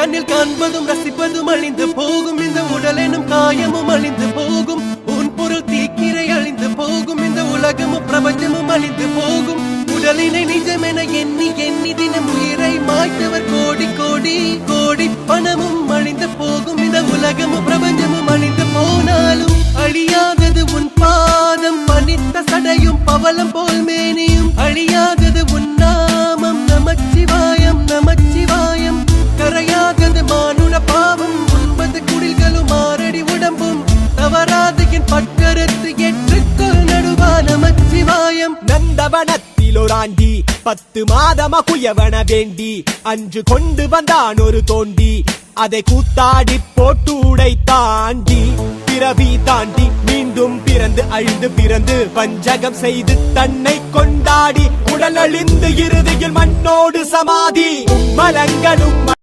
கண்ணில் காண்பதும் ரசிப்பதும் அழிந்து போகும் இந்த உடல் எனும் காயமும் அழிந்து போகும் உன் பொருள் தீக்கிரை அழிந்து போகும் இந்த உலகமும் பிரபஞ்சமும் அழிந்து போகும் உடலினை நிஜமென எண்ணி எண்ணி தினம் உயிரை மாய்த்தவர் கோடி கோடி கோடி பணமும் அழிந்து போகும் இந்த உலகமும் பிரபஞ்சமும் அழிந்து போனாலும் அழியாதது உன் பாதம் பனித்த சடையும் பவளம் போல் மேனியும் அழியாதது உன் நாமம் நமச்சிவாயம் நமச்சிவாயம் கரையாதது மானுட பாவம் 9 குடில்களும் 6 அடி உடம்பும் தவறாது என் பட்கரத்து ஏற்றுக்கொள் நடுவா நமச்சிவாயம் நந்தவனத்தில் ஒரு ஆண்டி 10 மாதமா குயவன வேண்டி அன்று கொண்டு வந்தான் ஒரு தோண்டி அதை கூத்தாடி போட்டு உடை தாண்டி பிறவி தாண்டி மீண்டும் பிறந்து அழிந்து பிறந்து வஞ்சகம் செய்து தன்னை கொண்டாடி உடல் அழிந்து இறுதியில் மண்ணோடு சமாதி மலங்களும்